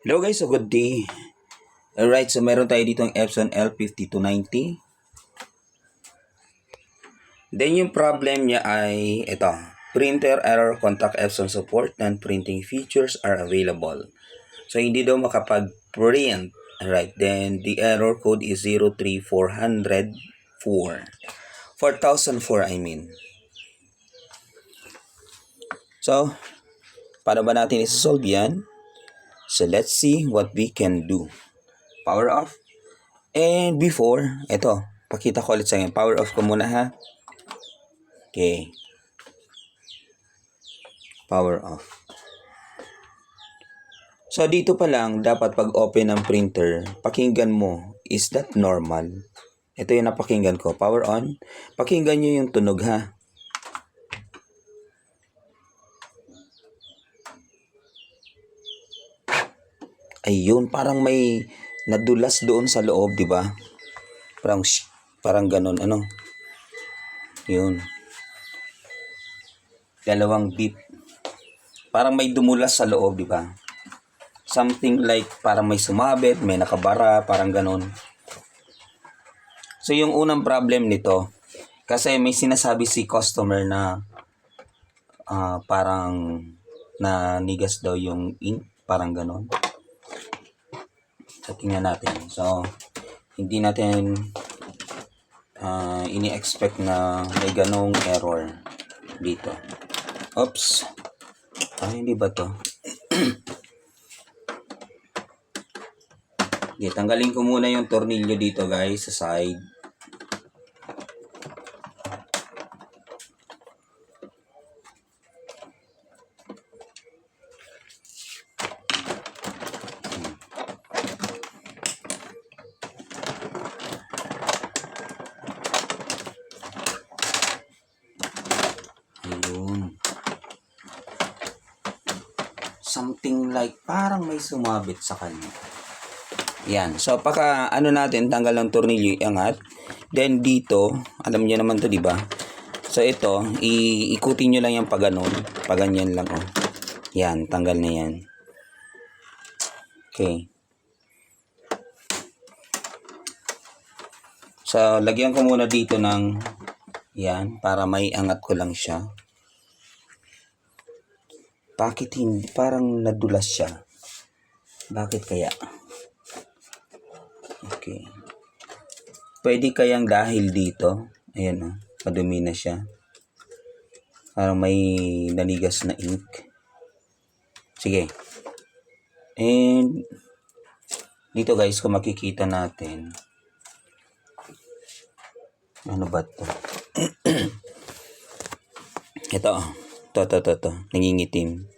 Hello guys, so good day. Alright, so meron tayo ditong Epson L5290. Then yung problem niya ay ito. Printer error, contact Epson support, non-printing features are available. So hindi daw makapag-print. Alright, then the error code is 03404. 4004 I mean. So, paano ba natin isosolve yan? So let's see what we can do. Power off. And before, ito, pakita ko ulit sa inyo. Power off ko muna ha. Okay. Power off. So dito pa lang, dapat pag open ng printer, pakinggan mo, is that normal? Ito yung napakinggan ko. Power on. Pakinggan nyo yung tunog ha. Ayun, parang may nadulas doon sa loob, di ba? Parang ganun, ano? Yun. Dalawang beep. Parang may dumulas sa loob, di ba? Something like parang may sumabit, may nakabara, parang ganun. So yung unang problem nito, kasi may sinasabi si customer na parang nanigas daw yung ink, parang ganun. So tingnan natin. So hindi natin ini-expect na may ganong error dito. Oops. Hindi ba to? Okay, tanggalin ko muna yung tornilyo dito guys sa side. Ayun. Something like parang may sumabit sa kanya. Yan. So, ano natin, tanggal ng tornilyo, iangat. Then, dito, alam niyo naman to, di ba? So, ito, iikutin nyo lang yung paganon. Paganyan lang, oh. Yan, tanggal na yan. Okay. So, lagyan ko muna dito ng, yan, para may angat ko lang siya. Bakit hindi? Parang nadulas siya. Bakit kaya? Okay. Pwede kayang dahil dito, ayan o, madumi na siya. Parang may nanigas na ink. Sige. And, dito guys, kung makikita natin, ano ba ito? Ito, nangingitim.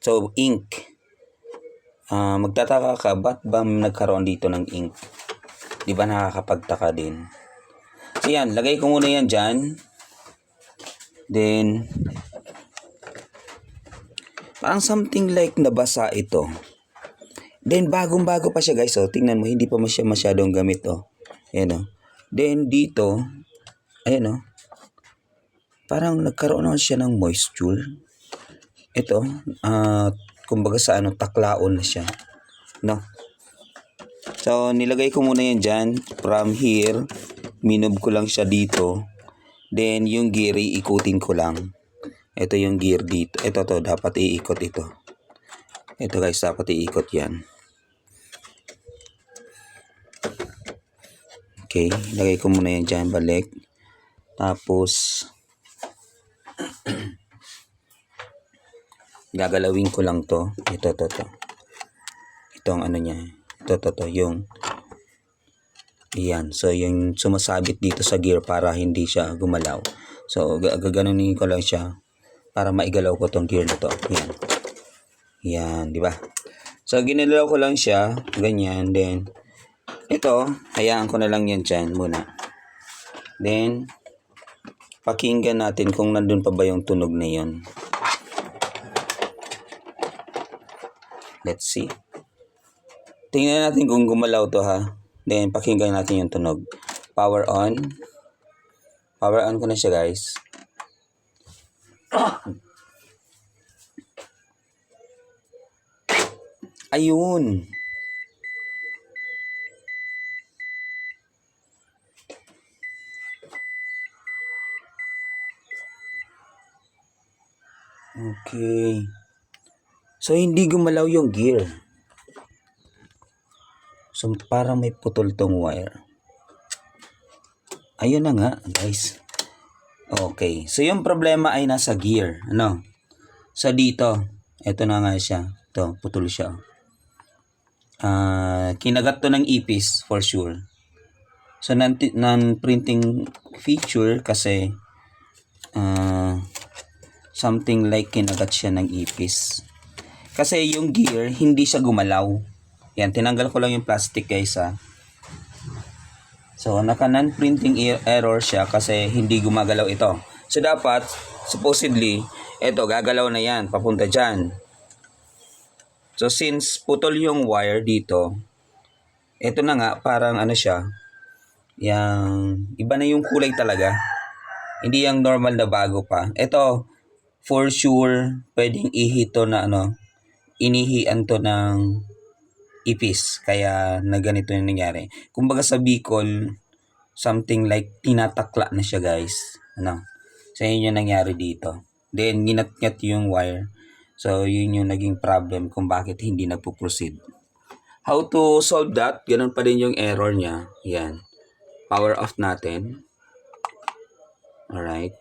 So, ink. Magtataka ka, ba't ba nagkaroon dito ng ink? Di ba nakakapagtaka din? So yan, lagay ko muna yan dyan. Then, parang something like nabasa ito. Then, bagong-bago pa siya guys. So, tingnan mo, hindi pa siya masyadong gamit. Oh. Ayan o. Then, dito, ayan o. Parang nagkaroon naman siya ng moisture. Ito, kumbaga sa taklaon na siya. No? So, nilagay ko muna yan dyan. From here, minob ko lang siya dito. Then, yung gear, iikutin ko lang. Ito yung gear dito. Ito to, dapat iikot ito. Ito guys, dapat iikot yan. Okay, lagay ko muna yan dyan, balik. Tapos, gagalawin ko lang to. Ito. Itong ano niya. Ito. Yung yan. So, yung sumasabit dito sa gear para hindi siya gumalaw. So, gaganunin ko lang siya para maigalaw ko tong gear na to. Yan. Yan, di ba? So, ginalaw ko lang siya. Ganyan. Then, ito, hayaan ko na lang yan dyan muna. Then, pakinggan natin kung nandun pa ba yung tunog na yun. Let's see. Tingnan natin kung gumalaw to ha. Then, pakinggan natin yung tunog. Power on. Power on ko na siya guys. Ayun. Okay. So, hindi gumalaw yung gear. So, parang may putol tong wire. Ayun na nga, guys. Okay. So, yung problema ay nasa gear. Ano? So, dito. Ito na nga siya. Ito, putol siya. Kinagat to ng ipis for sure. So, non-printing feature kasi something like kinagat siya ng ipis. Kasi yung gear, hindi siya gumalaw. Yan, tinanggal ko lang yung plastic guys ha. So, naka non-printing error siya kasi hindi gumagalaw ito. So, dapat, supposedly, ito, gagalaw na yan, papunta dyan. So, since putol yung wire dito, ito na nga, parang ano siya, yung, iba na yung kulay talaga. Hindi yung normal na bago pa. Ito, for sure, pwedeng ihito na ano, inihian to ng ipis. Kaya na ganito yung nangyari. Kumbaga sa Bicol, something like tinatakla na siya guys. Ano? So yun yung nangyari dito. Then ginat-ngat yung wire. So yun yung naging problem kung bakit hindi nagpo-proceed. How to solve that? Ganun pa rin yung error niya. Yan. Power off natin. Alright.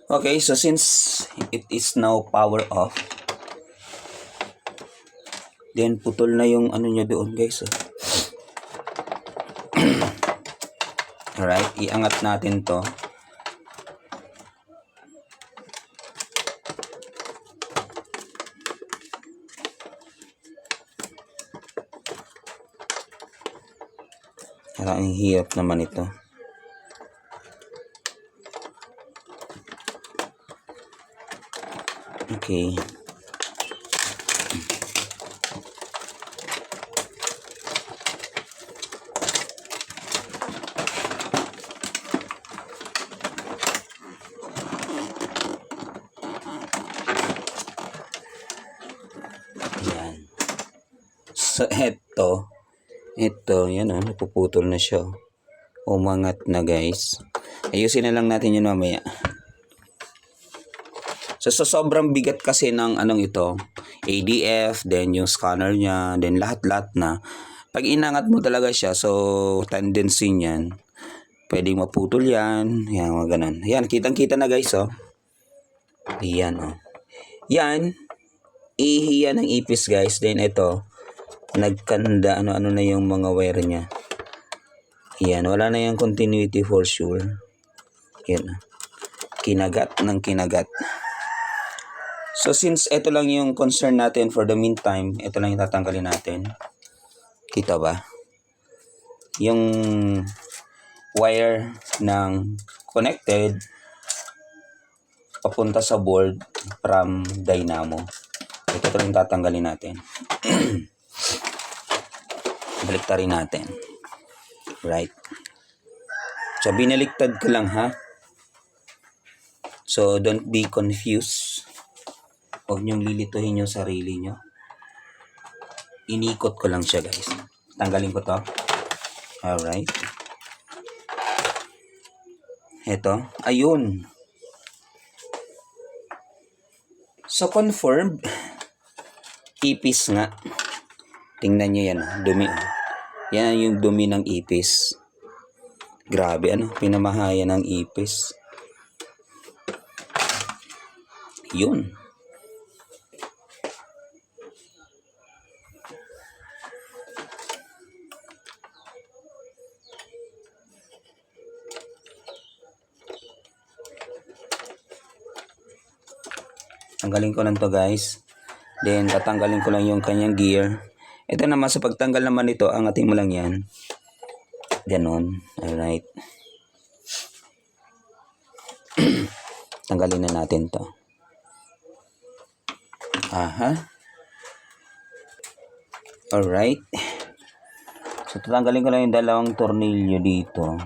Okay, so since it is now power off, then putol na yung ano niya doon guys. Alright, iangat natin to. Parang ang hirap naman ito. Okay. Yan. So, ito, yan o, napuputol na siya. Umangat na guys. Ayusin na lang natin yun mamaya. So, sobrang bigat kasi ng anong ito, ADF, then yung scanner niya, then lahat-lahat na. Pag inangat mo talaga siya, so tendency niyan, pwedeng maputol yan. Yan, mga ganun. Yan, kitang-kita na guys, oh. Yan, oh. Yan, ihiyan ng ipis guys. Then ito, nagkanda, ano-ano na yung mga wire niya. Yan, wala na yung continuity for sure. Yan, kinagat ng kinagat. So since ito lang yung concern natin for the meantime, ito lang yung tatanggalin natin. Kita ba? Yung wire ng connected papunta sa board from dynamo. Ito lang yung tatanggalin natin. Baliktarin natin. Right. So binaliktad ko lang ha. So don't be confused. Huwag niyong lilituhin yung sarili niyo. Inikot ko lang siya guys. Tanggalin ko to. Alright. Ito. Ayun. So confirmed. Ipis nga. Tingnan niyo yan. Dumi. Yan yung dumi ng ipis. Grabe ano. Pinamahayan ng ipis. Yun. Tanggalin ko lang to guys. Then tatanggalin ko lang yung kanyang gear. Ito naman sa pagtanggal naman nito, angatin mo lang yan. Ganon. Alright. Tanggalin na natin to. Aha. Alright. So tatanggalin ko lang yung dalawang tornilyo dito.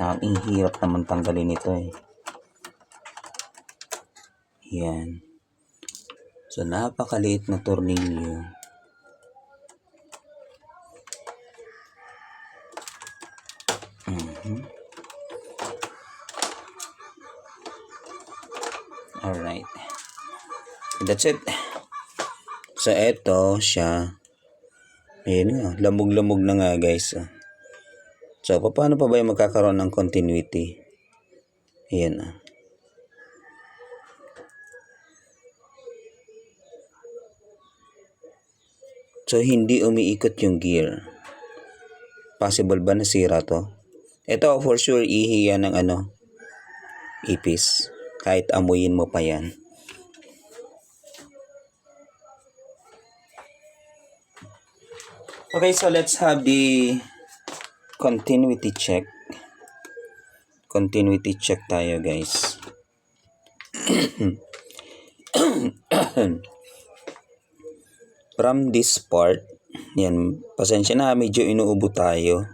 Ang hirap naman tanggalin ito eh. Yan. So, napakaliit na tornilyo. Alright. That's it. So, eto siya. Ayan nga. Lamog-lamog na nga guys. So, paano pa ba yung magkakaroon ng continuity? Ayan ah. So, hindi umiikot yung gear. Possible ba na sira to? Ito, for sure, ihiya ng ipis. Kahit amuyin mo pa yan. Okay, so let's have the continuity check. Continuity check tayo, guys. From this part, yan, pasensya na, medyo inuubo tayo.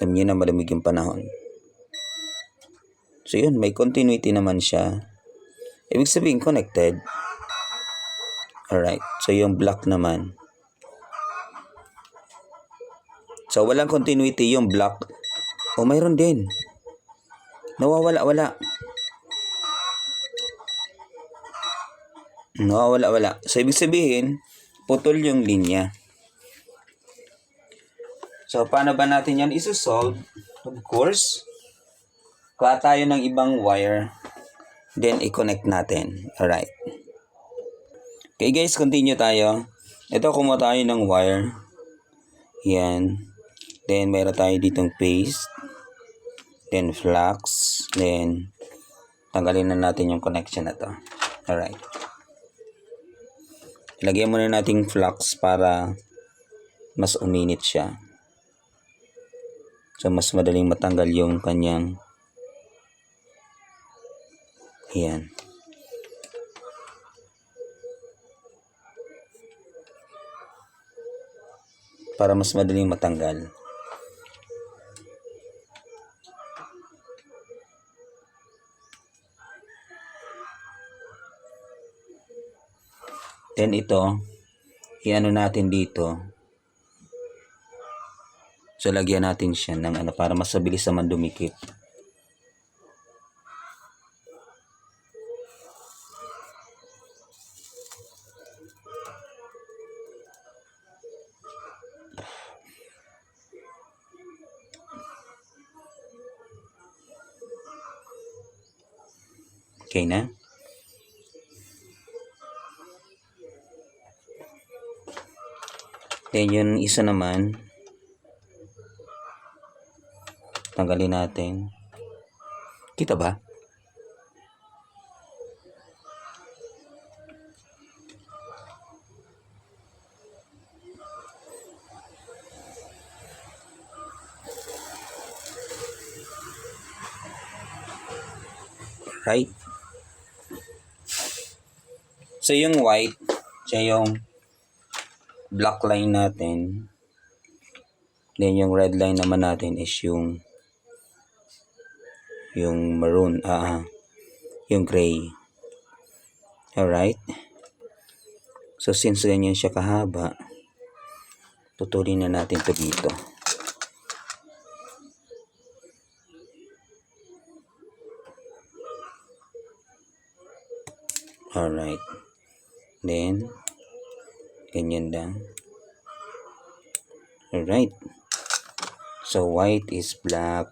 Alam niyo na malamig yung panahon. So yun, may continuity naman siya. Ibig sabihin, connected. Alright, so yung black naman. So walang continuity yung black. O mayroon din. Nawawala-wala. Nawawala-wala. So ibig sabihin, putol yung linya. So paano ba natin yan isosolve? Of course, kuha tayo ng ibang wire. Then i-connect natin. Alright. Okay guys, continue tayo. Ito, kumuha tayo ng wire. Yan. Then mayroon tayo ditong paste. Then flux. Then tanggalin na natin yung connection na to. Alright. Lagyan muna natin flux para mas uminit siya. So mas madaling matanggal yung kanyang yan. Para mas madaling matanggal. Then ito, i-ano natin dito. So lagyan natin siya ng para mas mabilis naman dumikit. Okay na? Then yung isa naman, tanggalin natin. Kita ba? Right? So yung white, siya yung black line natin. Then yung red line naman natin is yung maroon, yung gray. Alright? So since ganyan siya kahaba, putulin na natin to dito. Alright. Then, ganyan lang. Alright. So, white is black.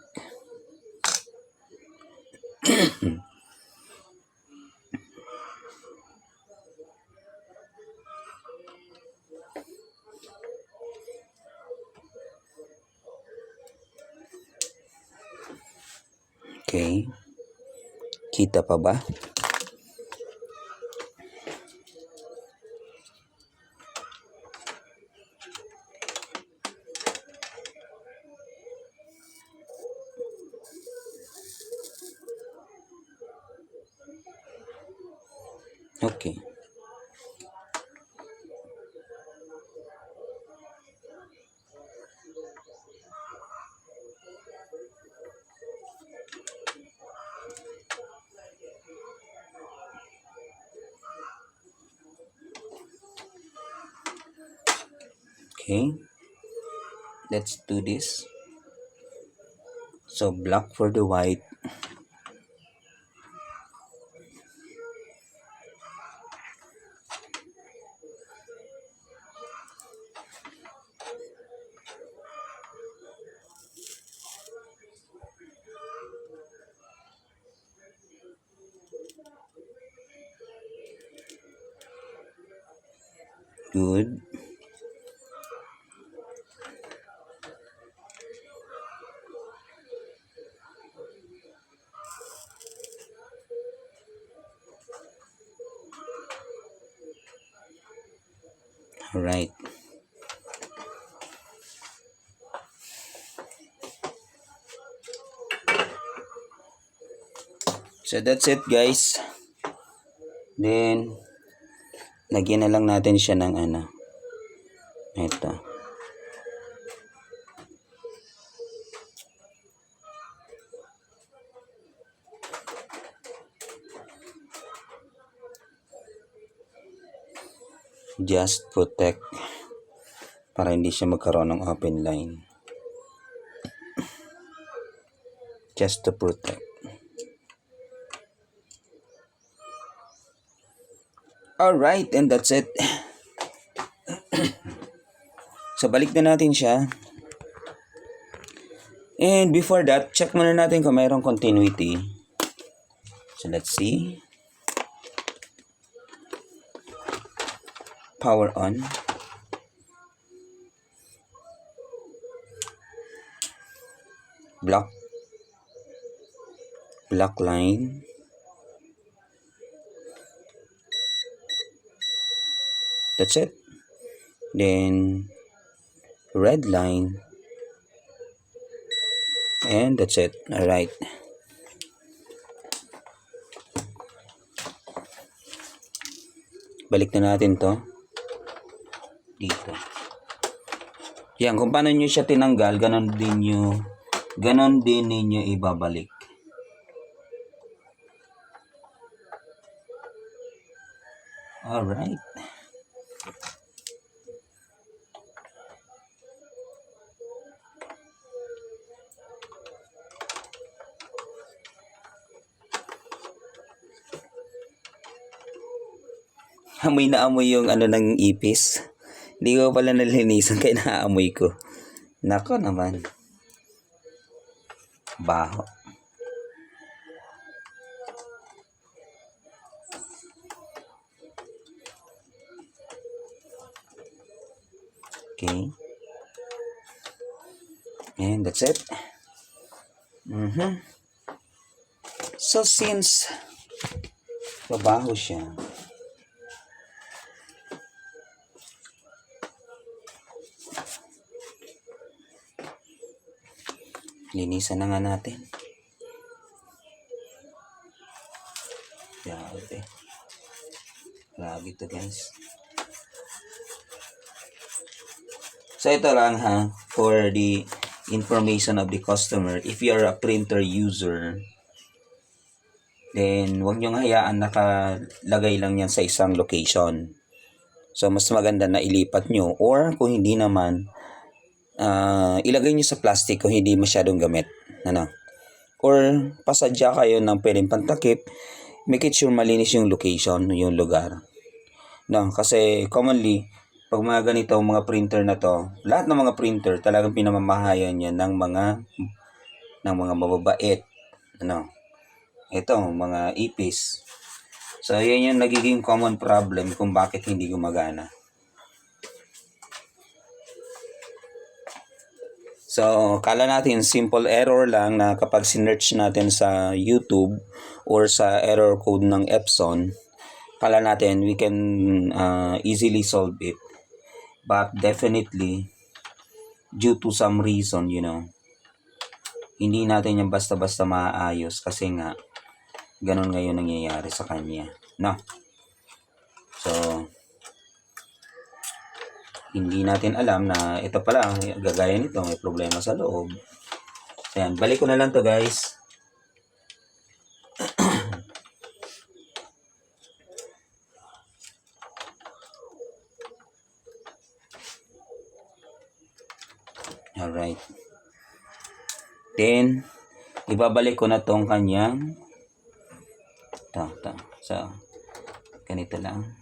Okay. Kita pa ba? Okay. Okay, let's do this. So black for the white. Good. All right. So that's it, guys. Then lagyan na lang natin siya ng ano. Ito. Just protect para hindi siya magkaroon ng open line. Just to protect. Alright, and that's it. So balik na natin siya. And before that, check muna natin kung mayroong continuity. So let's see. Power on. Block line. That's it. Then red line. And that's it. Alright. Balik na natin to. Dito. Yan, kung paano nyo siya tinanggal, ganon din ninyo ibabalik. Alright. Amoy na amoy yung ano ng ipis. Hindi ko pala nalinisan kaya naamoy ko. Nako naman. Baho. Okay. And that's it. So since mabaho siya, linisan na nga natin. Grabe. Grabe to, guys. So ito lang ha, for the information of the customer. If you are a printer user, then huwag niyong hayaan nakalagay lang yan sa isang location. So mas maganda na ilipat nyo, or kung hindi naman, ilagay nyo sa plastic kung hindi masyadong gamit. Ano? Or pasadya kayo ng pwedeng pantakip, make it sure malinis yung location, yung lugar. No, kasi commonly, pag mga ganito, mga printer na to, lahat ng mga printer talagang pinamamahayan yan ng mga mababait. Ano? Ito, mga ipis. So, yan yung nagiging common problem kung bakit hindi gumagana. So, kala natin simple error lang na kapag sinearch natin sa YouTube or sa error code ng Epson, kala natin we can easily solve it. But definitely, due to some reason, hindi natin yung basta-basta maayos kasi nga, ganun ngayon nangyayari sa kanya. No? So, hindi natin alam na ito pala, gagaya nito, may problema sa loob. Ayan, balik ko na lang to, guys. Alright. Then, ibabalik ko na tong kanyang so, ganito lang.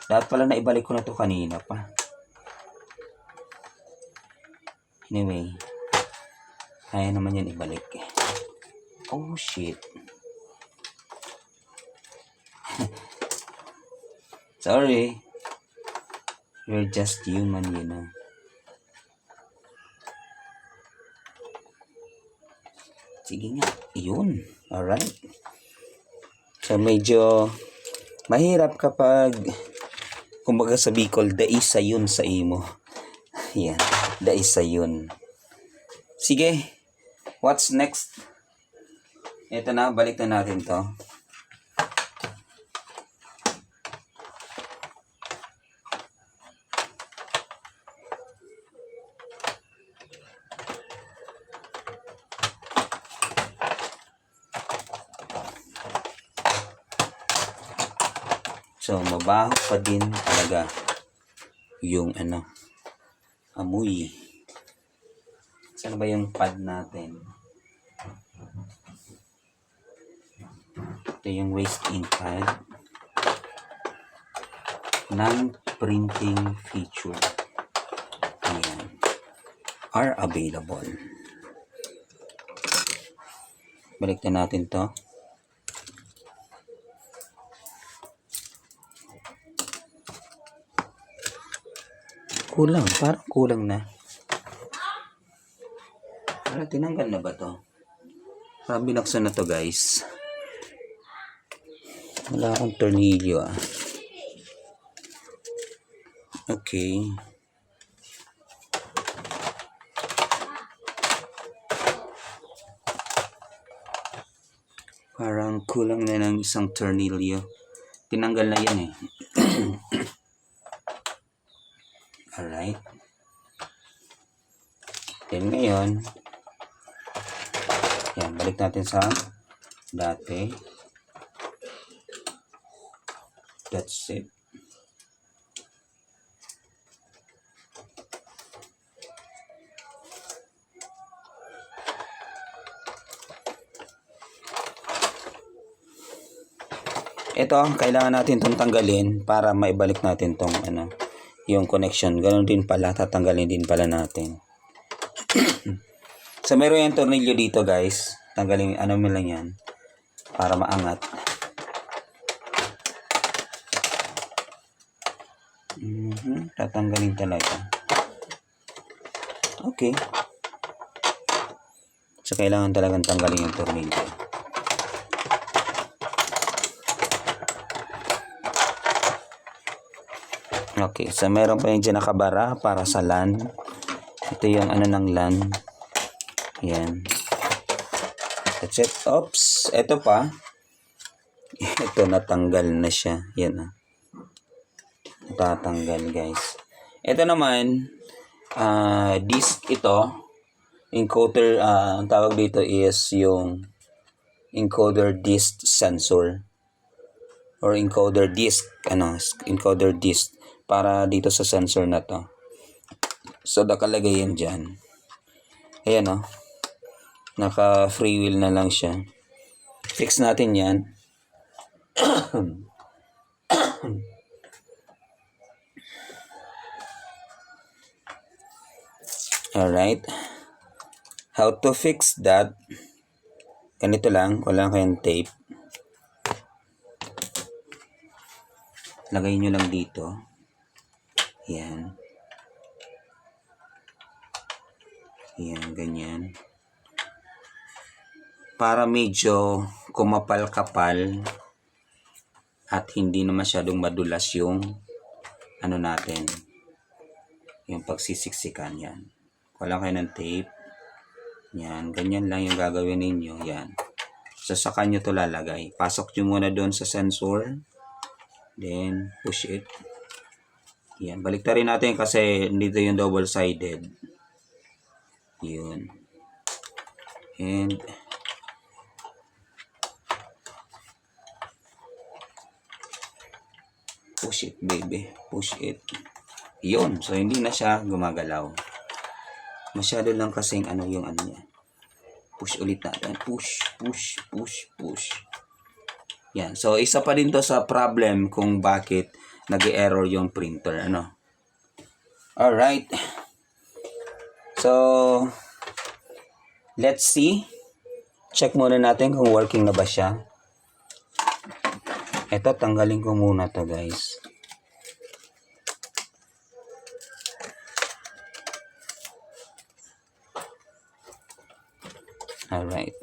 Dapat pala na ibalik ko na to kanina pa. Anyway, kaya naman yan ibalik. Oh shit. Sorry. You're just human, you know. Sige nga, yun. Alright. So, medyo mahirap kapag, kumbaga sa Bicol, daisa yun sa imo. Yan, daisa yun. Sige, what's next? Ito na, balik na natin to. So, mabaho pa din talaga yung amoy. Saan ba yung pad natin? Ito yung waste ink pad ng printing feature. Ayan. Are available. Balik na natin to. Kulang, parang kulang na. Parang tinanggal na ba to? Parang binaksan na to, guys. Wala akong tornilyo ah. Okay. Parang kulang na ng isang tornilyo. Tinanggal na yan eh. Alright. Then ngayon, yan, balik natin sa dati. That's it. Ito, kailangan natin itong tanggalin para maibalik natin itong yung connection. Ganon din pala, tatanggalin din pala natin. So, meron yung tornilyo dito, guys. Tanggalin, mo lang yan para maangat. Tatanggalin talaga. Okay. So, kailangan talagang tanggalin yung tornilyo. Okay, so meron pa yung dyan nakabara para sa LAN. Ito yung ng LAN. Yan. That's it. Oops, ito pa. Ito natanggal na siya. Yan ah. Natatanggal, guys. Ito naman, disk ito. Encoder, ang tawag dito is yung encoder disk sensor. Or encoder disk. Encoder disk. Para dito sa sensor na to. So, nakalagay yan dyan. Ayan o. Naka free wheel na lang siya. Fix natin yan. Alright. How to fix that? Ganito lang. Wala kayong tape. Lagay nyo lang dito. Yan. Yan, ganyan. Para medyo kumapal-kapal at hindi na masyadong madulas yung natin. Yung pagsisiksikan yan. Wala kayo ng tape. Yan, ganyan lang yung gagawin ninyo. Yan. So, saka nyo to lalagay. Pasok nyo muna doon sa sensor. Then, push it. Yan, baliktarin natin kasi dito yung double-sided. Yun. And push it, baby. Push it. Yun. So, hindi na siya gumagalaw. Masyado lang kasing ano yung ano niya. Push ulit natin. Push, push, push, push. Yan. So, isa pa rin to sa problem kung bakit nag-error yung printer. Ano? Alright. So, let's see. Check muna natin kung working na ba siya. Ito, tanggalin ko muna to guys. Alright.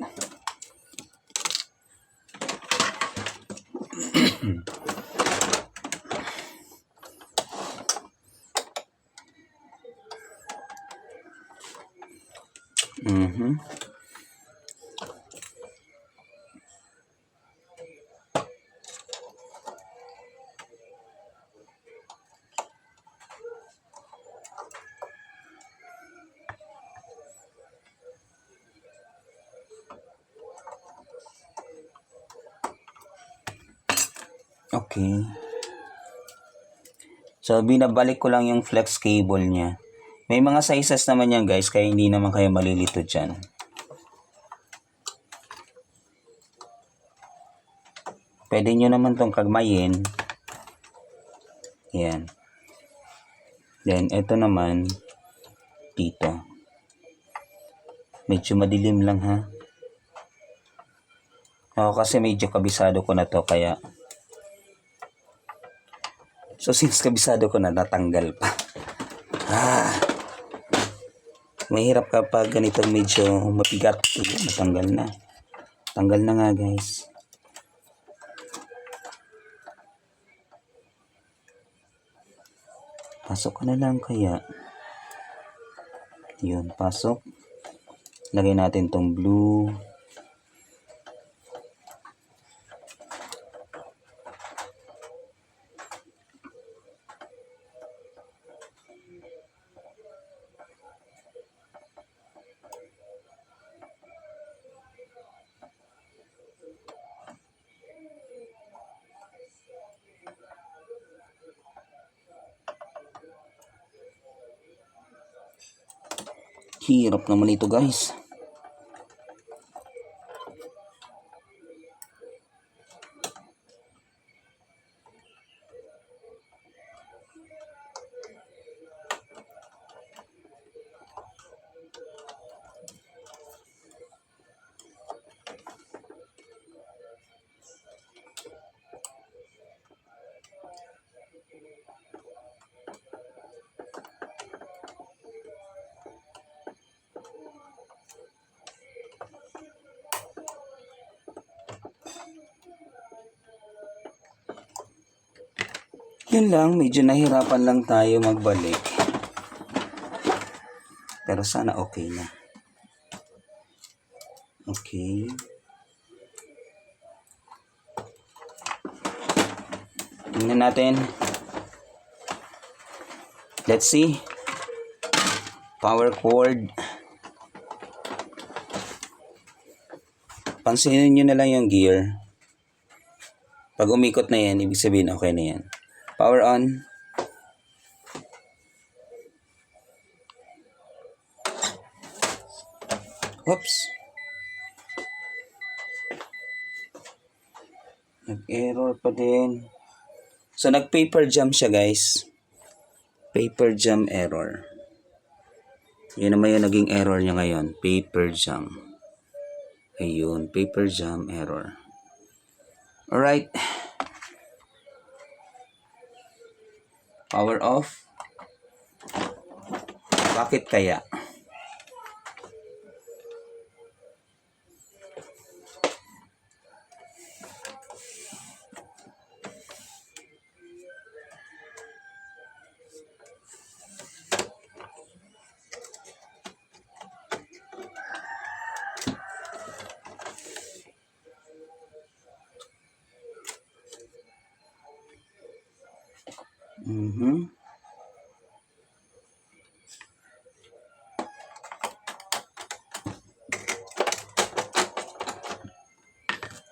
Okay. So, binabalik ko lang yung flex cable niya. May mga sizes naman yan guys, kaya hindi naman kayo malilito dyan. Pwede nyo naman tong kagmayin. Yan. Then, ito naman, dito. Medyo madilim lang ha. Ako kasi medyo kabisado ko na to, kaya... So, since kabisado ko na, natanggal pa. Mahirap kapag ganito medyo mapigat. Natanggal na. Tanggal na nga guys. Pasok ko na lang kaya. Yun, pasok. Lagay natin tong blue. Hirap naman ito guys. Yun lang, medyo nahirapan lang tayo magbalik. Pero sana okay na. Okay. Tingnan natin. Let's see. Power cord. Pansinin nyo na lang yung gear. Pag umikot na yan, ibig sabihin okay na yan. Power on. Oops. Nag-error pa din. So, nag-paper jam siya guys. Paper jam error. Yan naman yung naging error niya ngayon. Paper jam. Ayun, paper jam error. Alright. Power off. Bakit kaya?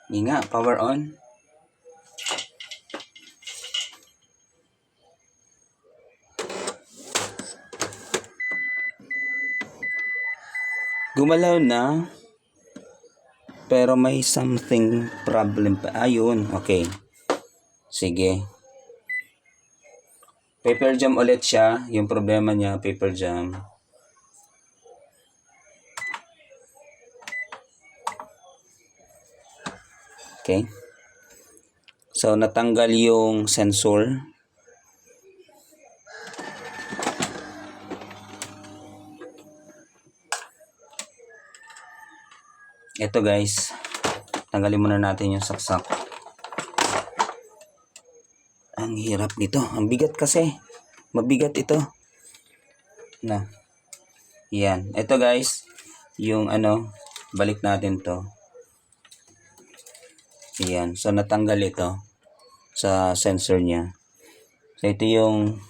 Hindi nga, power on. Gumalaw na. Pero may something problem pa. Ayun, okay. Sige. Paper jam ulit siya. Yung problema niya, paper jam. Okay. So, natanggal yung sensor. Ito guys, tanggalin muna natin yung saksak. Ang hirap nito. Ang bigat kasi. Mabigat ito. Na. Yan. Ito guys, yung balik natin to. Yan. So, natanggal ito sa sensor niya. So, ito yung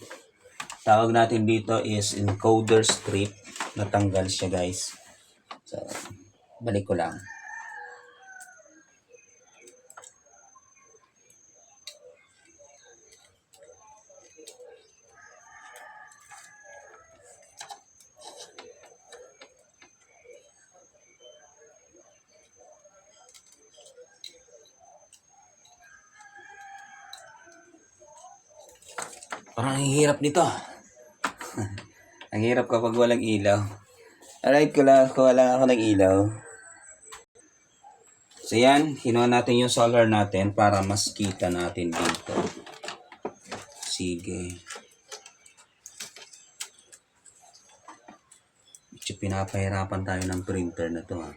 tawag natin dito is encoder strip. Natanggal siya guys. So, balik ko lang. Parang ang hirap nito. Ang hirap kapag walang ilaw. Alright, kuha lang ako ng ilaw. So yan, kinuha natin yung solar natin para mas kita natin dito. Sige. Medyo pinapahirapan tayo ng printer na to ha.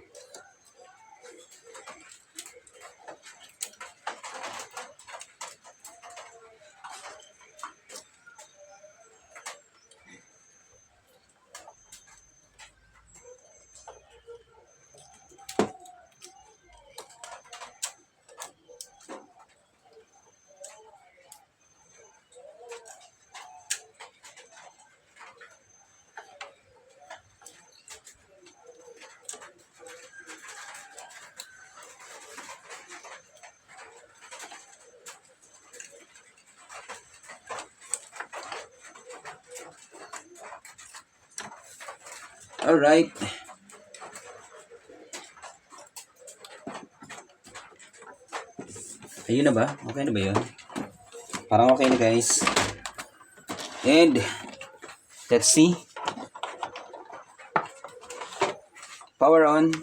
Alright. Ayun na ba? Okay na ba yun? Parang okay na guys. And let's see. Power on.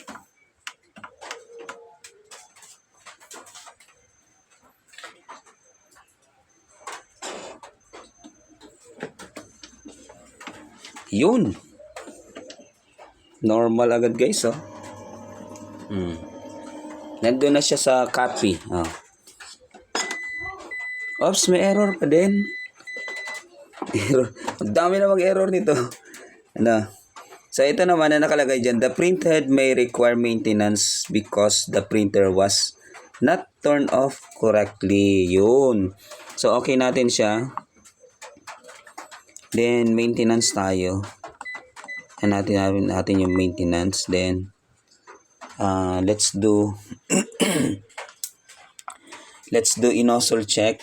Yun. Normal agad guys, oh. Nandun na siya sa copy. Oh. Oops, may error pa din. Error. Ang dami namang error nito. So ito naman na nakalagay dyan. The printhead may require maintenance because the printer was not turned off correctly. Yun. So okay natin siya. Then maintenance tayo. Natin yung maintenance. Then let's do nozzle check.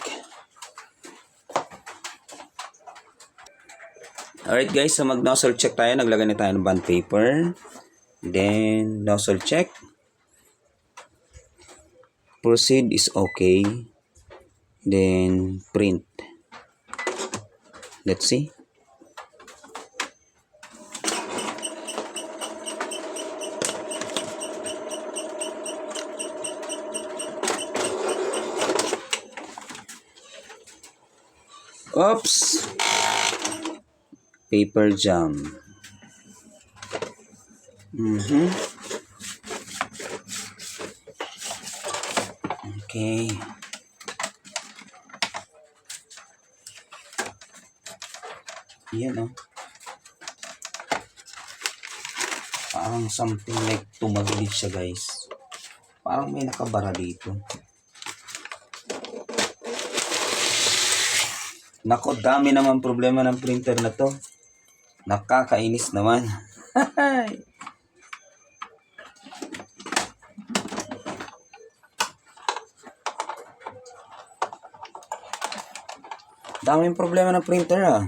Alright guys, so mag nozzle check tayo. Naglagay na tayo ng bond paper. Then nozzle check. Proceed is okay. Then print. Let's see. Oops! Paper jam. Okay. Yan, oh. Parang something like tumagilid siya, guys. Parang may nakabara dito. Nako, dami naman problema ng printer na to. Nakakainis naman. Daming problema ng printer ah.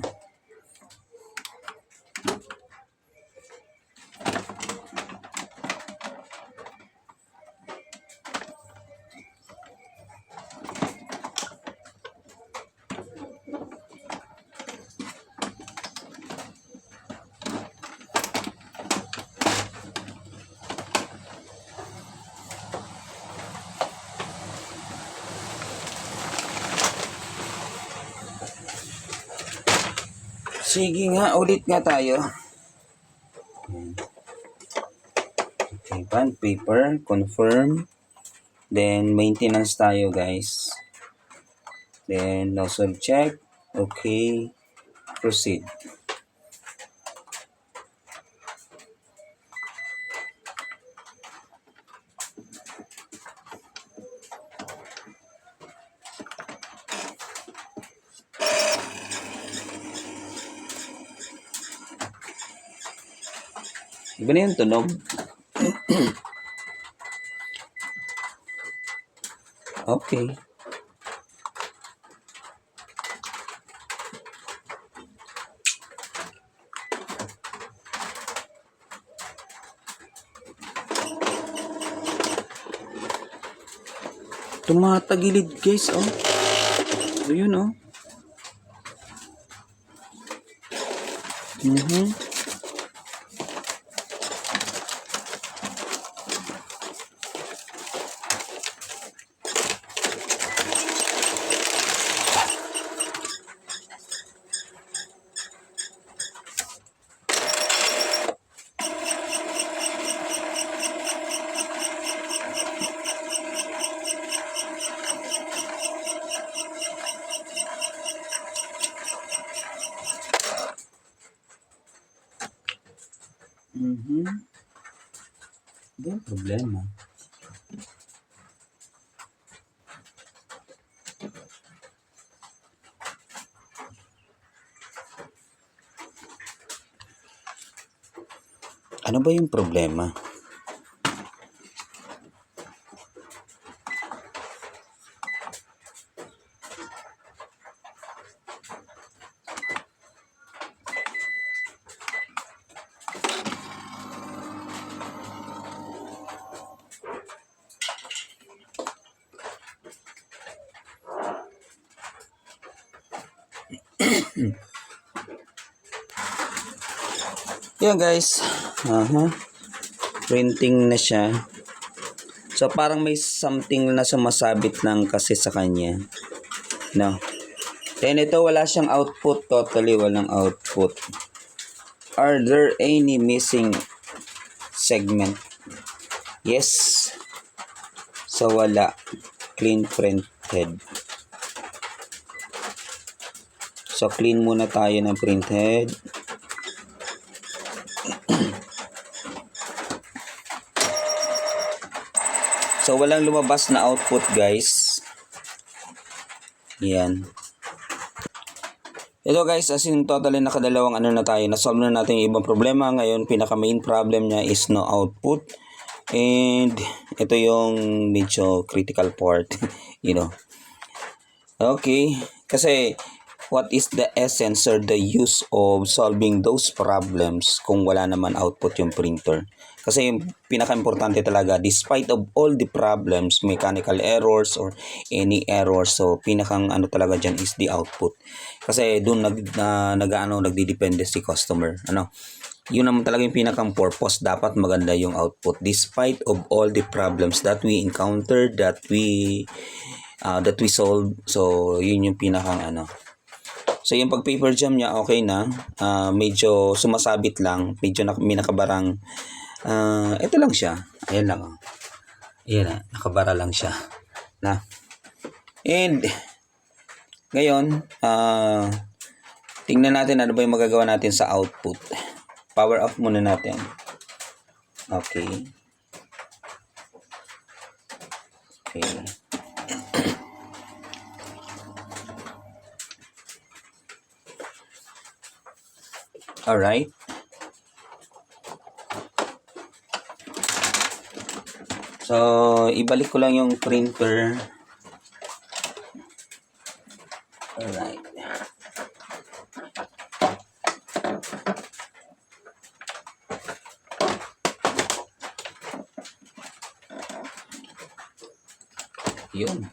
Sige nga, ulit nga tayo. Okay, bond paper, confirm. Then, maintenance tayo, guys. Then, nozzle check. Okay, proceed. Iba na yung tunog. Okay. Tumatagilid guys, oh. Ayun, oh. Hindi yung problema. Ano ba yung problema? Yan guys. Printing na siya. So parang may something na sumasabit lang kasi sa kanya. No. Then ito wala siyang output. Totally walang output. Are there any missing segment? Yes. So wala. Clean printhead. So clean muna tayo ng printhead. So walang lumabas na output guys. Yan. Ito guys, as in totally nakadalawang ano na tayo. Na-solve na natin yung ibang problema. Ngayon, pinaka main problem niya is no output. And ito yung medyo critical part. You know. Okay. Kasi what is the essence or the use of solving those problems kung wala naman output yung printer? Kasi yung pinaka-importante talaga, despite of all the problems, mechanical errors or any errors, so pinakang ano talaga dyan is the output. Kasi doon nagdidepende si customer. Ano? Yun naman talaga yung pinakang purpose, dapat maganda yung output. Despite of all the problems that we encountered, that we solve, so yun yung pinakang ano. So yung pag paper jam niya okay na, medyo sumasabit lang, medyo may nakabarang, ito lang siya, ayan lang, ayan na, nakabara lang siya, na. And ngayon, tingnan natin ano ba yung magagawa natin sa output. Power off muna natin. Okay. Okay. Alright. So, ibalik ko lang yung printer. Alright. Yun.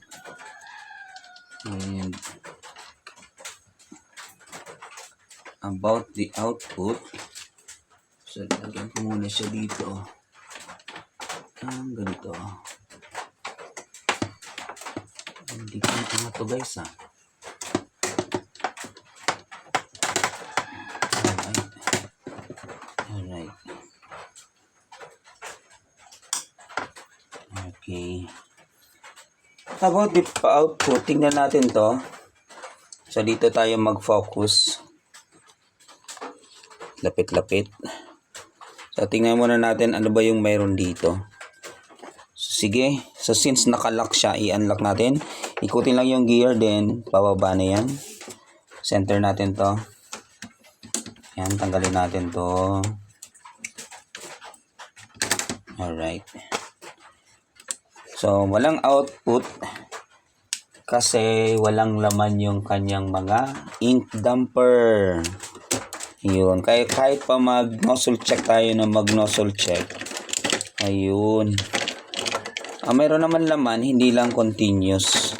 And about the output, so lagyan ko muna siya dito. Ganito. Hindi ko na to guys Okay. How about the output? Tingnan natin to. So, dito tayo mag-focus. Lapit-lapit. So, tingnan muna natin ano ba yung mayroon dito. So, sige. So, since nakalock siya, i-unlock natin. Ikutin lang yung gear, then bababa na yan. Center natin to. Yan, tanggalin natin to. Alright. So, walang output kasi walang laman yung kanyang mga ink damper. Yun. Kahit pa mag-nozzle check tayo na mag-nozzle check. Ayun. Mayroon naman laman, hindi lang continuous.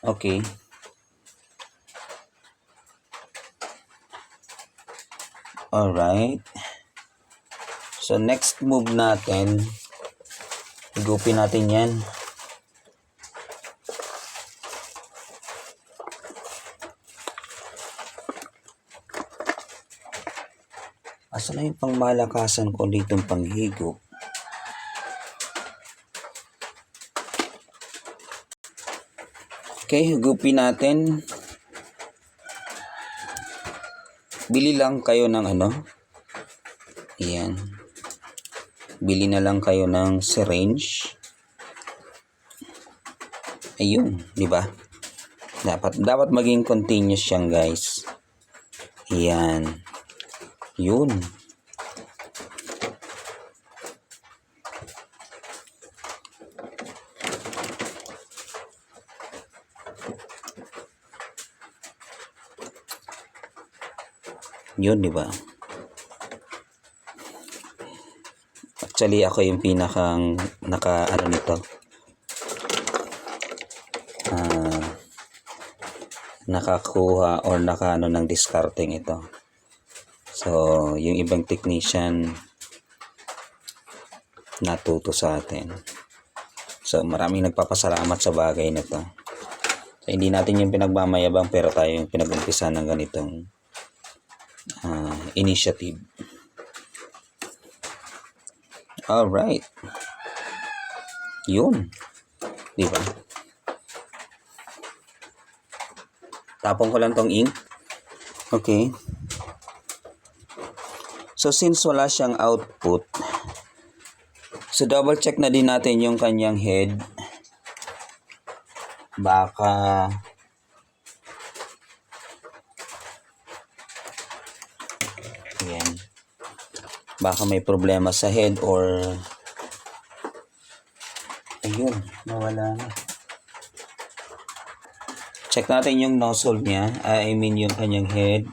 Okay. Alright. So, next move natin, higupin natin yan. Asa na yung pangmalakasan ko ditong panghigop? Okay, higupin natin. Bili lang kayo ng ano. Ayan. Bili na lang kayo ng syringe. Ayun, di ba? Dapat maging continuous yan, guys. Ayan. Yun. Yun, di ba? Actually, ako yung pinakang naka-ano nito. Nakakuha or naka-ano ng discarding ito. So, yung ibang technician natuto sa atin. So, maraming nagpapasalamat sa bagay na to. So, hindi natin yung pinagmamayabang pero tayo yung pinag-umpisa ng ganitong initiative. Alright. Yun. Diba? Tapong ko lang tong ink. Okay. So, since wala siyang output, so double check na din natin yung kanyang head. Baka yan. Baka may problema sa head or ayun, nawala na. Check natin yung nozzle niya. I mean yung kanyang head.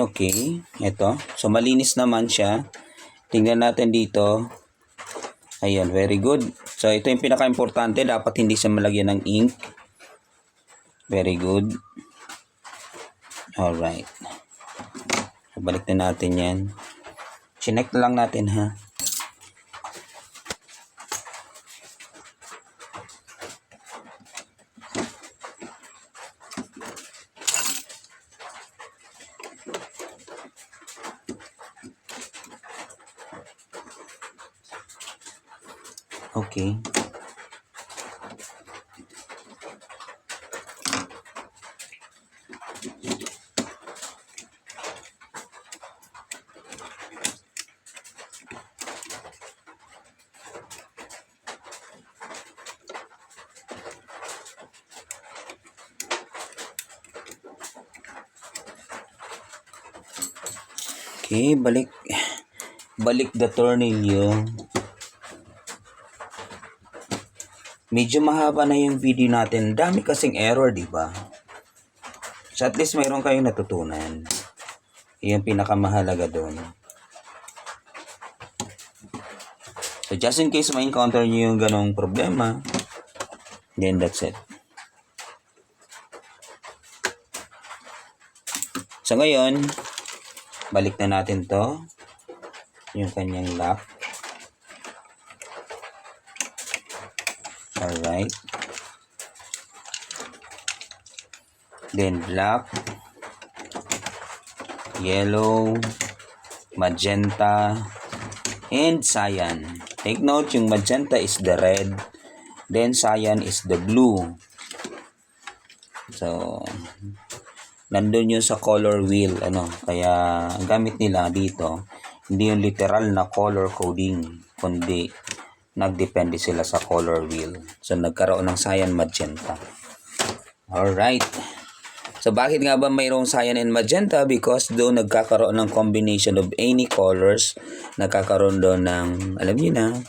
Okay, ito. So, malinis naman siya. Tingnan natin dito. Ayan, very good. So, ito yung pinaka-importante. Dapat hindi siya malagyan ng ink. Very good. Alright. Balik na natin yan. Chinek na lang natin, ha. Okay. Okay, balik the tornilyo. Medyo mahaba na yung video natin. Dami kasing error, di ba? So at least mayroon kayong natutunan. Yung pinakamahalaga doon. So just in case ma-encounter nyo yung ganong problema, then that's it. So ngayon, balik na natin to. Yung kanyang lock. Alright. Then black, yellow, magenta, and cyan. Take note, yung magenta is the red, then cyan is the blue. So, nandun yun sa color wheel, kaya ang gamit nila dito, hindi yung literal na color coding, kundi nagdepende sila sa color wheel. So, nagkaroon ng cyan, magenta. Alright. So, bakit nga ba mayroong cyan and magenta? Because doon nagkakaroon ng combination of any colors. Nagkakaroon doon ng, alam niyo na,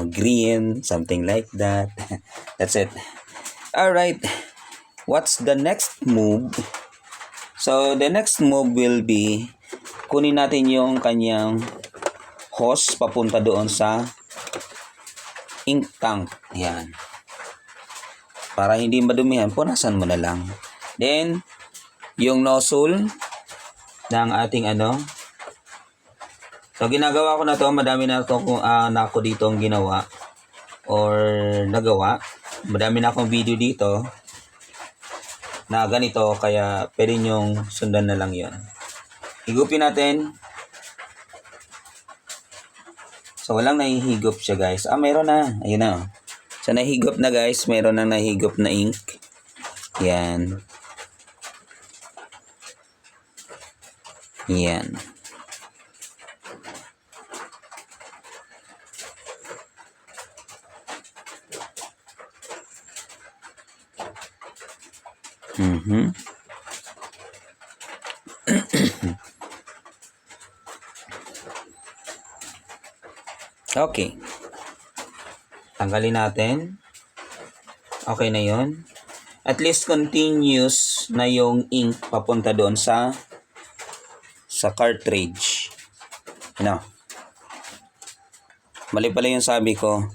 green, something like that. That's it. Alright. What's the next move? So, the next move will be, kunin natin yung kanyang hose papunta doon sa ink tank. Yan. Para hindi madumihan, punasan mo na lang. Then, yung nozzle ng ating So, ginagawa ko na to. Madami na ako ditong ginawa or nagawa. Madami na akong video dito na ganito. Kaya, pwede nyong sundan na lang yon. Higupin natin. So, walang nahihigop siya, guys. Mayroon na. Ayun na. So, nahigop na, guys. Mayroon na nahigop na ink. Yan. Yan. Okay. Tanggalin natin. Okay na yon. At least continuous na yung ink papunta doon sa cartridge. Mali pala yung sabi ko.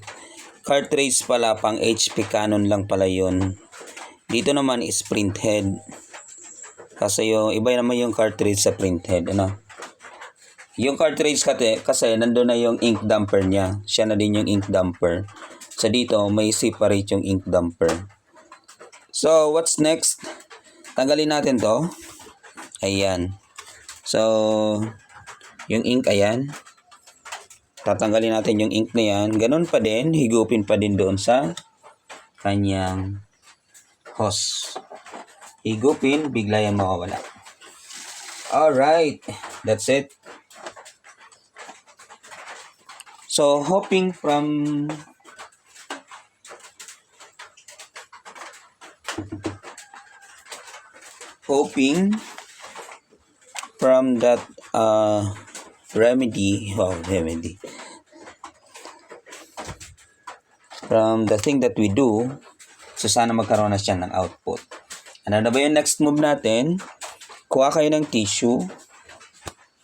Cartridge pala, pang HP Canon lang pala yun. Dito naman is printhead. Kasi yung iba naman yung cartridge sa printhead. Yung cartridge kasi nandun na yung ink damper niya. Siya na din yung ink damper. So dito may separate yung ink damper. So what's next? Tanggalin natin to. Ayan. So yung ink, ayan. Tatanggalin natin yung ink na yan. Ganun pa din. Higupin pa din doon sa kanyang hose. Higupin, bigla yung mawawala. Alright. That's it. So, hoping from that remedy, from the thing that we do, so sana magkaroon na siya ng output. Ano na ba yung next move natin? Kuha kayo ng tissue.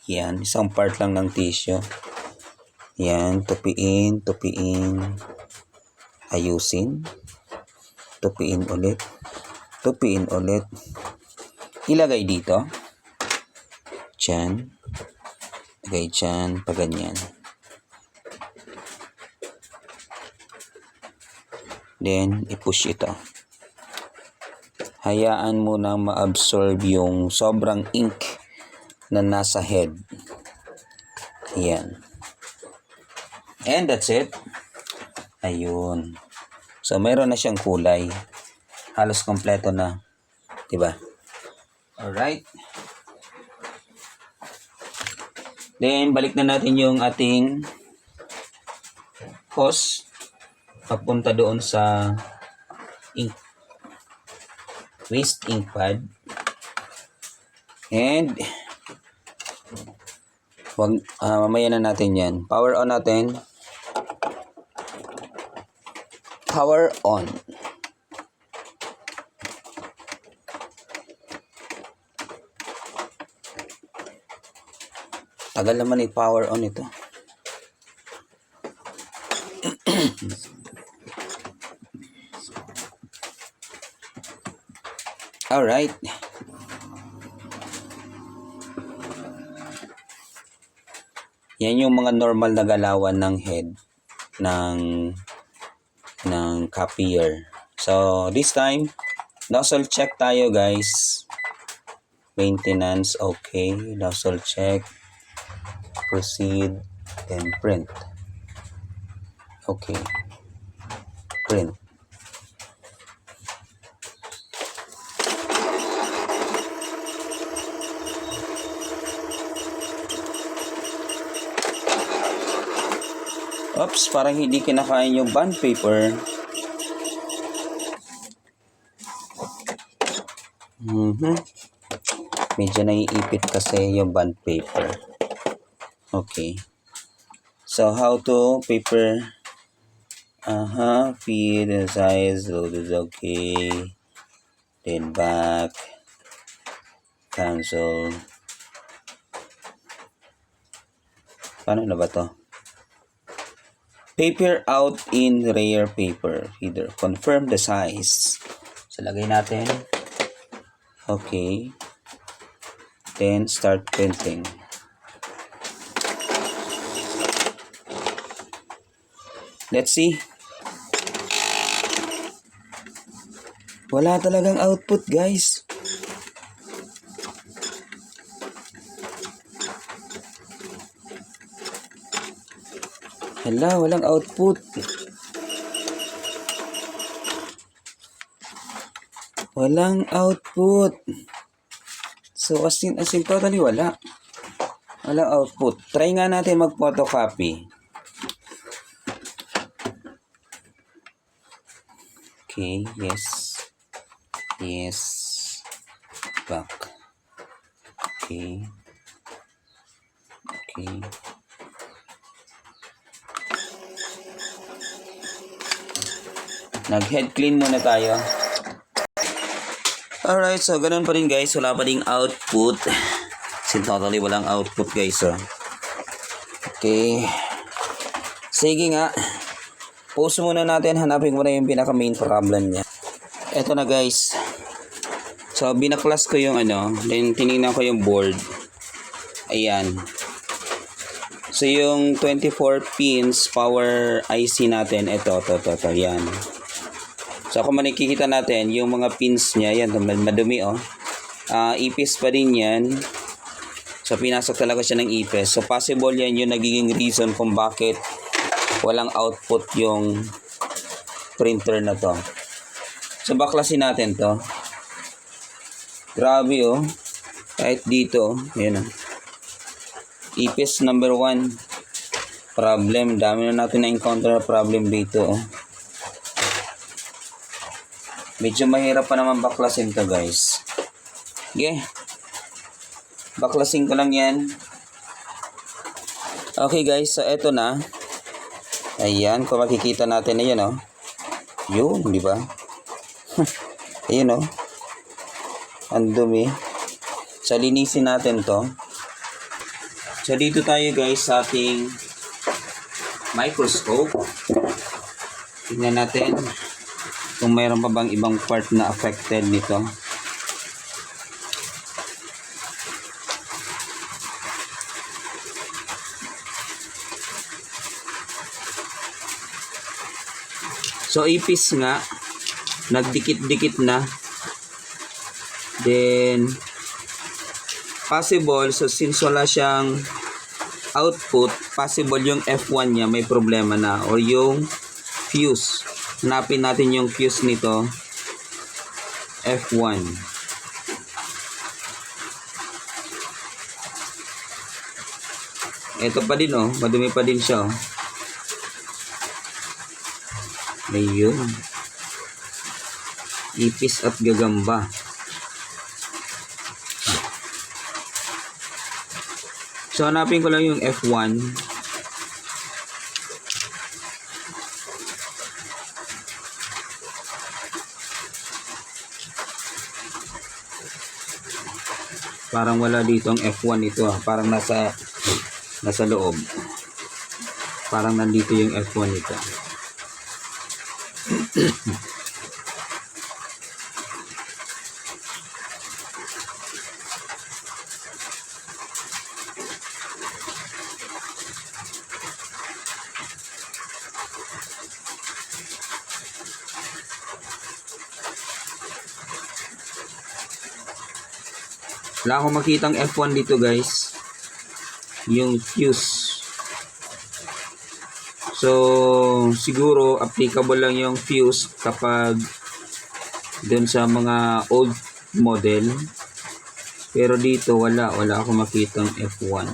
Yan, isang part lang ng tissue. Yan, tupiin, ayusin, tupiin ulit, ilagay dito, dyan, lagay dyan, paganyan. Then, i-push ito. Hayaan mo na ma-absorb yung sobrang ink na nasa head. Yan. And that's it. Ayun. So, mayroon na siyang kulay. Halos kompleto na. Diba? Alright. Then, balik na natin yung ating hose. Papunta doon sa ink. Waste ink pad. And, mamaya na natin yan. Power on natin. Power on. Tagal naman i-power on ito. Alright. Yan yung mga normal na galawan ng head ng ng copier. So, this time, nozzle check tayo guys. Maintenance, okay. Nozzle check. Proceed. Then print. Okay. Print. Oops, parang hindi kinakain yung bond paper. Medyo naiipit kasi yung bond paper. Okay. So, how to paper? Feed and size, load is okay. Then back. Cancel. Paano na ba to? Paper out in rare paper feeder. Confirm the size. So, lagay natin. Okay. Then, start printing. Let's see. Wala talagang output, guys. Hala, walang output. Walang output. So, as in totally wala. Walang output. Try nga natin mag-photocopy. Okay, yes. Yes. Back. Okay. Okay. Nag-head clean muna tayo. Alright, so ganun pa rin guys. Wala pa rin output. Sin totally walang output guys. Okay. Sige nga. Pause muna natin. Hanapin mo na yung pinaka main problem niya. Eto na guys. So binaklas ko yung then tinignan ko yung board. Ayan. So yung 24 pins power IC natin. Ito. Yan. So kung makikita natin, yung mga pins niya, yan, madumi ipis pa din yan. So pinasok talaga siya ng ipis. So possible yan yung nagiging reason kung bakit walang output yung printer na to. So baklasin natin to. Grabe kahit dito, yan ipis number 1. Problem, dami na natin na-encounter na problem dito Medyo mahirap pa naman baklasin to guys. Okay. Baklasin ko lang yan. Okay guys, so eto na. Ayan, kung makikita natin, ayan Yun, di ba? Ayan ang dumi. So linisin natin to. So dito tayo guys sa ating microscope. Tingnan natin kung mayroon pa bang ibang part na affected nito. So ipis nga, nagdikit-dikit na. Then possible, so since wala siyang output, possible yung F1 niya may problema na or yung fuse. Hanapin natin yung fuse nito. F1. Ito pa din madumi pa din siya Ayun. Ipis at gagamba. So hanapin ko lang yung F1. Parang wala dito ang F1 ito Parang nasa loob. Parang nandito yung F1 ito. Wala akong makitang F1 dito guys. Yung fuse. So, siguro applicable lang yung fuse kapag dun sa mga old model. Pero dito wala akong makitang F1.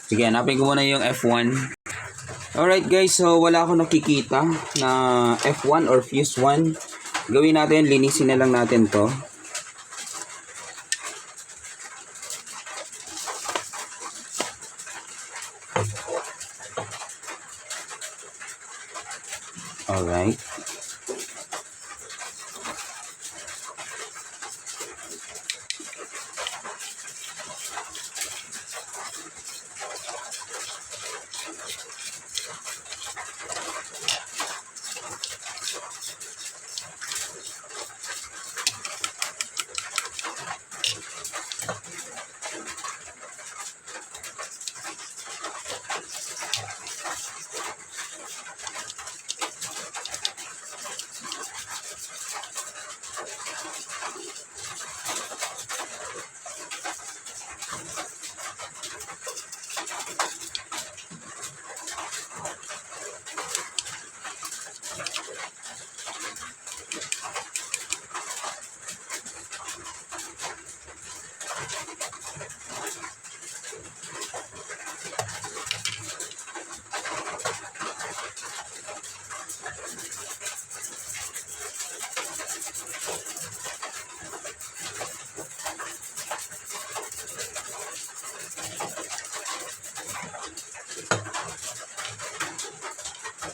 Sige, hanapin ko muna yung F1. Alright guys, so wala akong nakikita na F1 or fuse 1. Gawin natin, linisin na lang natin to. Alright.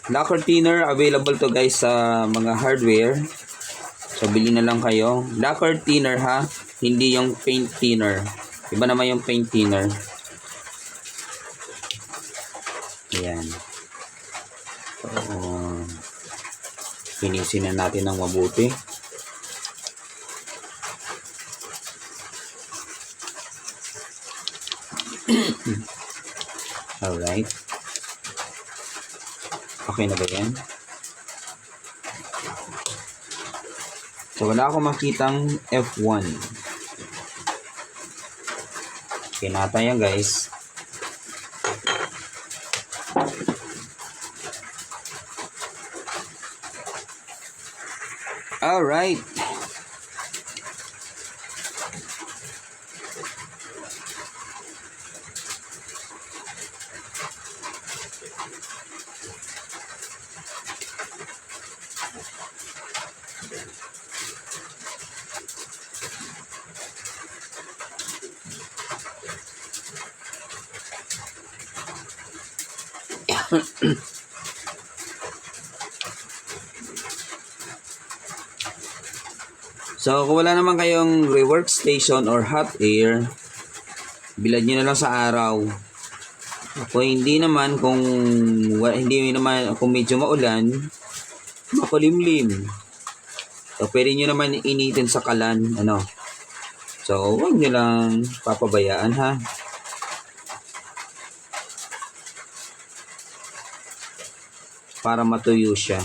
Lacquer thinner, available to guys sa mga hardware. So, bili na lang kayo. Lacquer thinner ha, hindi yung paint thinner. Iba naman yung paint thinner. Ayan. So, finisin na natin ng mabuti. Alright. Okay na ba yan? So, wala akong makitang F1. Kinata yan guys. Alright. So, kung wala naman kayong rework station or hot air, bilad nyo na lang sa araw. Kung hindi naman, kung medyo maulan, makulimlim. So, pwede nyo naman initin sa kalan, ano. So, huwag nyo lang papabayaan, ha. Para matuyo siya.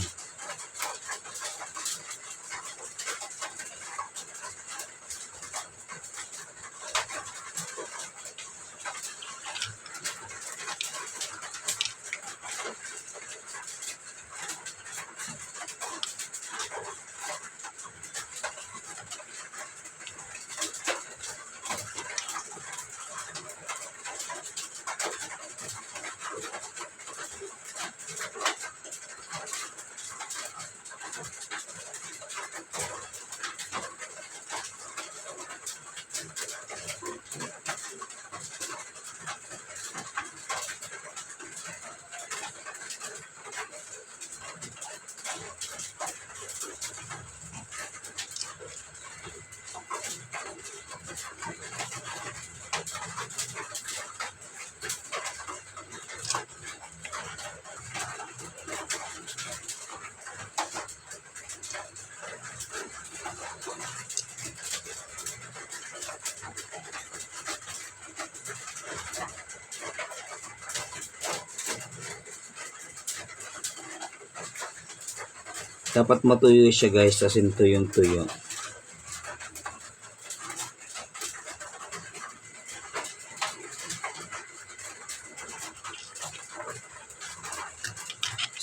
Dapat matuyo siya guys, kasi tuyong-tuyo.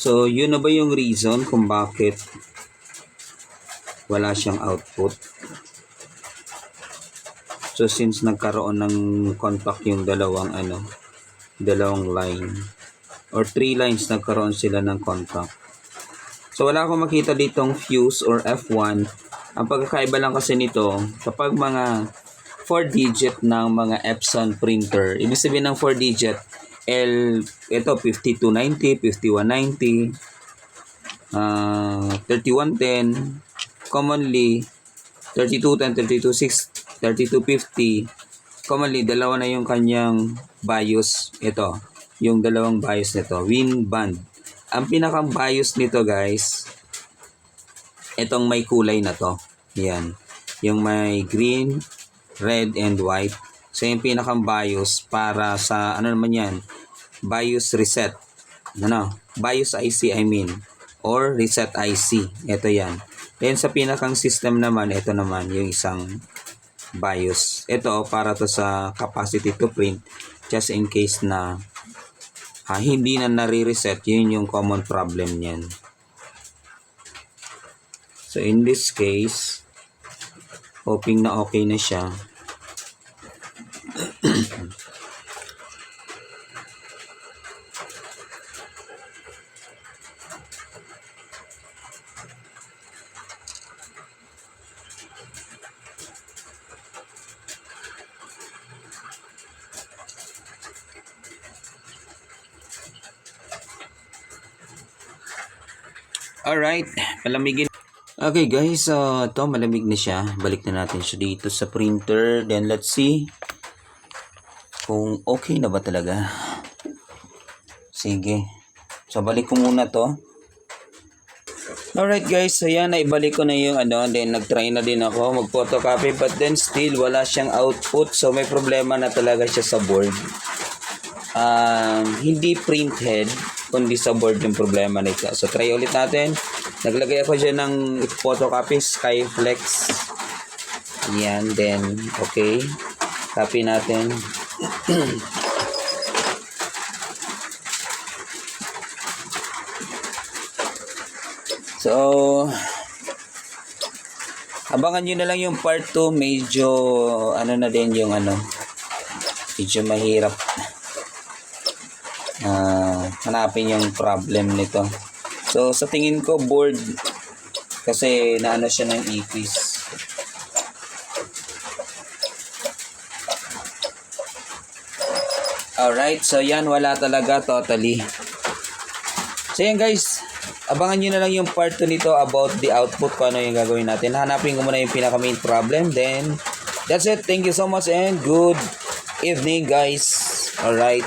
So, yun na ba yung reason kung bakit wala siyang output? So, since nagkaroon ng contact yung dalawang line or 3 lines, nagkaroon sila ng contact. So, wala akong makita ditong fuse or F1. Ang pagkakaiba lang kasi nito, kapag mga 4-digit ng mga Epson printer, ibig sabihin ng 4-digit, ito 5290, 5190, 3110, commonly 3210, 3250, commonly dalawa na yung kanyang BIOS. Ito, yung dalawang BIOS nito, Win Band. Ang pinakang BIOS nito guys, itong may kulay na to. Yan, yung may green, red, and white. So, yung pinakang BIOS para sa, ano naman yan, BIOS reset. BIOS IC or reset IC. Ito yan. Then, sa pinakang system naman, ito naman, yung isang BIOS. Ito, para to sa capacity to print, just in case na hindi na nare-reset. Yun yung common problem niyan. So, in this case, hoping na okay na siya. Alright, palamigin. Okay guys, so ito malamig na siya. Balik na natin siya dito sa printer. Then let's see kung okay na ba talaga. Sige. So balik ko muna to. Alright guys, so yan, naibalik ko na yung then nagtry na din ako mag-photocopy, but then still wala siyang output. So may problema na talaga siya sa board. Hindi printhead, kundi sa board yung problema nito. So try ulit natin. Naglagay ako dyan ng photocopy, Skyflex. Yan, then okay. Copy natin. So, abangan nyo na lang yung part 2. Medyo, na din yung medyo mahirap hanapin yung problem nito. So, sa tingin ko, board, kasi naano siya ng ipis. Alright, so yan, wala talaga totally. So yan guys, abangan nyo na lang yung part 2 nito about the output, kung ano yung gagawin natin. Hanapin ko muna yung pinaka main problem. Then, that's it. Thank you so much and good evening guys. Alright.